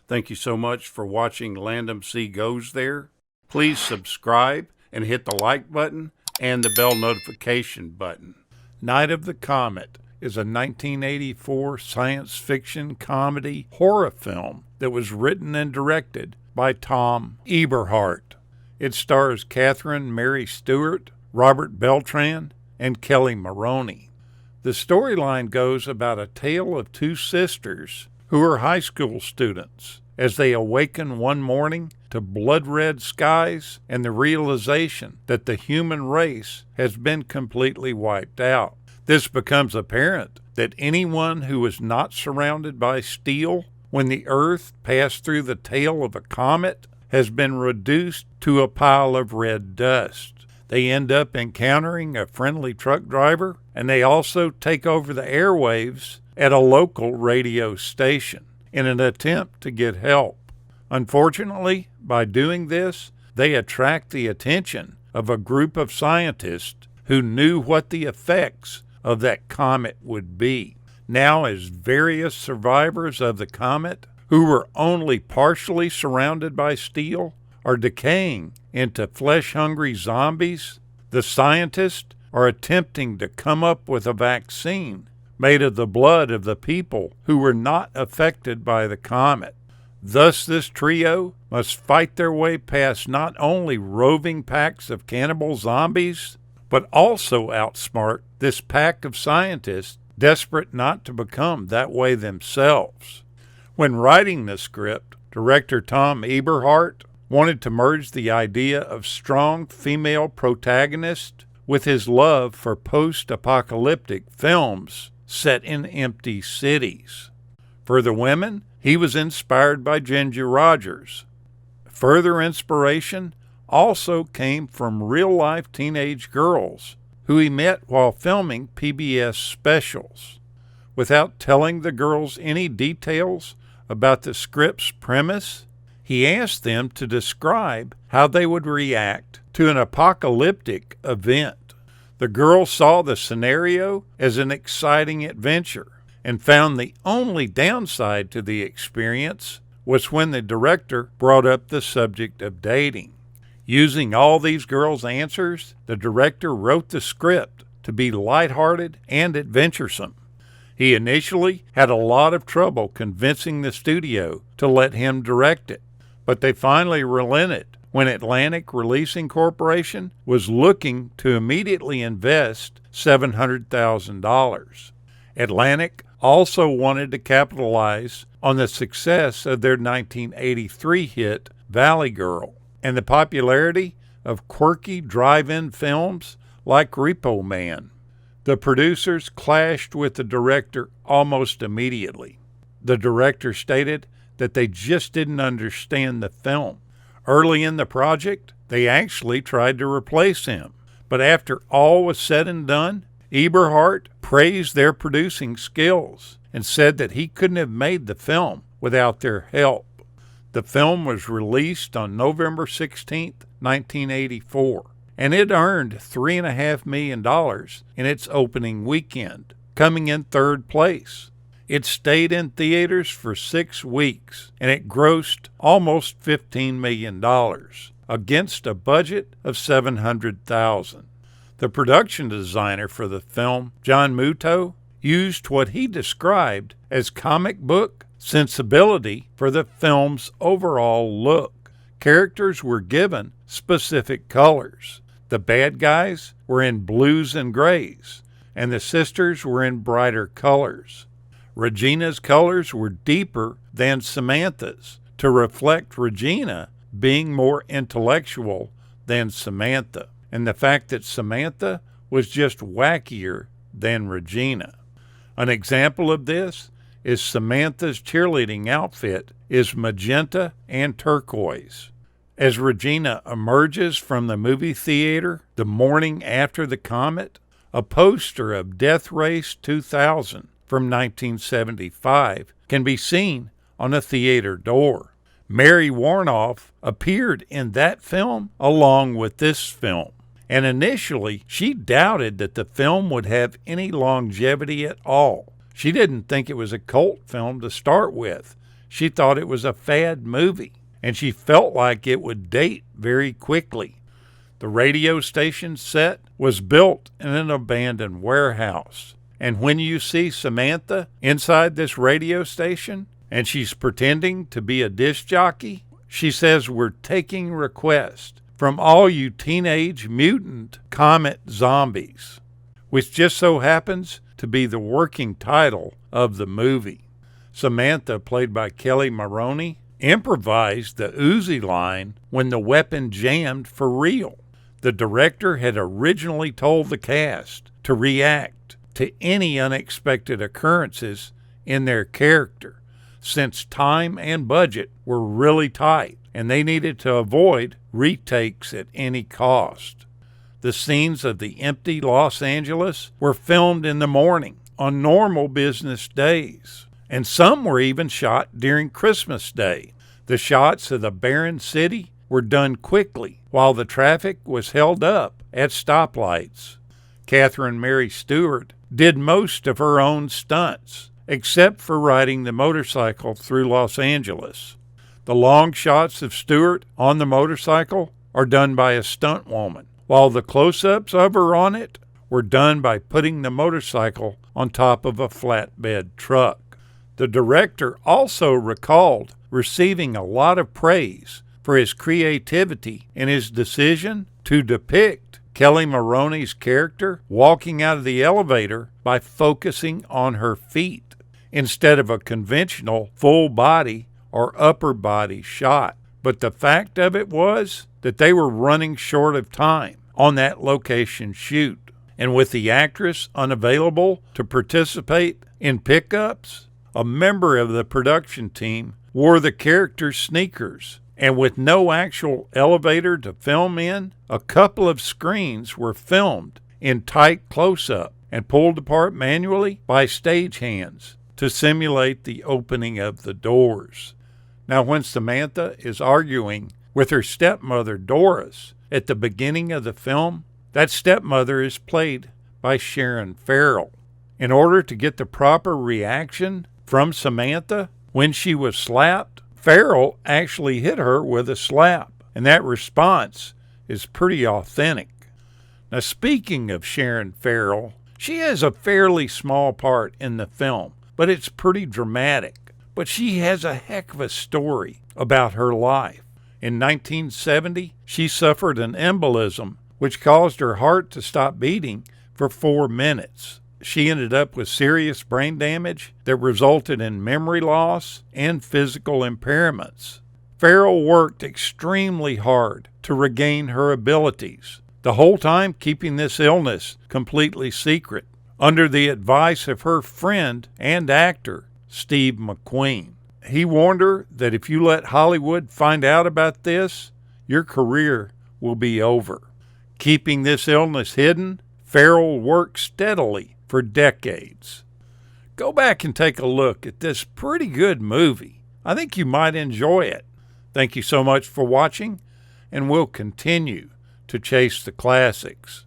Thank you so much for watching Landumc Goes There. Please subscribe and hit the like button and the bell notification button. Night of the Comet is a 1984 science fiction comedy horror film that was written and directed by Tom Eberhardt. It stars Catherine Mary Stewart, Robert Beltran, and Kelly Maroney. The storyline goes about a tale of two sisters who are high school students as they awaken one morning to blood-red skies and the realization that the human race has been completely wiped out. This becomes apparent that anyone who is not surrounded by steel when the Earth passed through the tail of a comet has been reduced to a pile of red dust. They end up encountering a friendly truck driver, and they also take over the airwaves at a local radio station in an attempt to get help. Unfortunately, by doing this, they attract the attention of a group of scientists who knew what the effects of that comet would be. Now, as various survivors of the comet, who were only partially surrounded by steel, are decaying into flesh-hungry zombies, the scientists are attempting to come up with a vaccine made of the blood of the people who were not affected by the comet. Thus, this trio must fight their way past not only roving packs of cannibal zombies, but also outsmart this pack of scientists desperate not to become that way themselves. When writing the script, director Tom Eberhardt wanted to merge the idea of strong female protagonists with his love for post-apocalyptic films set in empty cities. For the women, he was inspired by Ginger Rogers. Further inspiration also came from real-life teenage girls who he met while filming PBS specials. Without telling the girls any details about the script's premise, he asked them to describe how they would react to an apocalyptic event. The girls saw the scenario as an exciting adventure and found the only downside to the experience was when the director brought up the subject of dating. Using all these girls' answers, the director wrote the script to be lighthearted and adventuresome. He initially had a lot of trouble convincing the studio to let him direct it, but they finally relented when Atlantic Releasing Corporation was looking to immediately invest $700,000. Atlantic also wanted to capitalize on the success of their 1983 hit Valley Girl and the popularity of quirky drive-in films like Repo Man. The producers clashed with the director almost immediately. The director stated that they just didn't understand the film. Early in the project, they actually tried to replace him. But after all was said and done, Eberhardt praised their producing skills and said that he couldn't have made the film without their help. The film was released on November 16, 1984, and it earned $3.5 million in its opening weekend, coming in third place. It stayed in theaters for 6 weeks, and it grossed almost $15 million against a budget of $700,000. The production designer for the film, John Muto, used what he described as comic book sensibility for the film's overall look. Characters were given specific colors. The bad guys were in blues and grays, and the sisters were in brighter colors. Regina's colors were deeper than Samantha's to reflect Regina being more intellectual than Samantha, and the fact that Samantha was just wackier than Regina. An example of this is Samantha's cheerleading outfit is magenta and turquoise. As Regina emerges from the movie theater the morning after the comet, a poster of Death Race 2000 from 1975 can be seen on a theater door. Mary Warnoff appeared in that film along with this film, and initially she doubted that the film would have any longevity at all. She didn't think it was a cult film to start with. she thought it was a fad movie, and she felt like it would date very quickly. The radio station set was built in an abandoned warehouse. And when you see Samantha inside this radio station, and she's pretending to be a disc jockey, she says, "We're taking requests from all you teenage mutant Comet zombies," which just so happens to be the working title of the movie. Samantha, played by Kelly Maroney, improvised the Uzi line when the weapon jammed for real. The director had originally told the cast to react to any unexpected occurrences in their character, since time and budget were really tight and they needed to avoid retakes at any cost. The scenes of the empty Los Angeles were filmed in the morning on normal business days, and some were even shot during Christmas Day. The shots of the barren city were done quickly while the traffic was held up at stoplights. Catherine Mary Stewart did most of her own stunts, except for riding the motorcycle through Los Angeles. The long shots of Stewart on the motorcycle are done by a stunt woman, while the close-ups of her on it were done by putting the motorcycle on top of a flatbed truck. The director also recalled receiving a lot of praise for his creativity in his decision to depict Kelly Maroney's character walking out of the elevator by focusing on her feet instead of a conventional full body or upper body shot. But the fact of it was that they were running short of time on that location shoot, and with the actress unavailable to participate in pickups, a member of the production team wore the character's sneakers. And with no actual elevator to film in, a couple of screens were filmed in tight close-up and pulled apart manually by stagehands to simulate the opening of the doors. Now, when Samantha is arguing with her stepmother, Doris, at the beginning of the film, that stepmother is played by Sharon Farrell. In order to get the proper reaction from Samantha when she was slapped, Farrell actually hit her with a slap, and that response is pretty authentic. Now, speaking of Sharon Farrell, she has a fairly small part in the film, but it's pretty dramatic. But she has a heck of a story about her life. In 1970, she suffered an embolism, which caused her heart to stop beating for 4 minutes. She ended up with serious brain damage that resulted in memory loss and physical impairments. Farrell worked extremely hard to regain her abilities, the whole time keeping this illness completely secret, under the advice of her friend and actor, Steve McQueen. He warned her that if you let Hollywood find out about this, your career will be over. Keeping this illness hidden, Farrell worked steadily for decades. Go back and take a look at this pretty good movie. I think you might enjoy it. Thank you so much for watching, and we'll continue to chase the classics.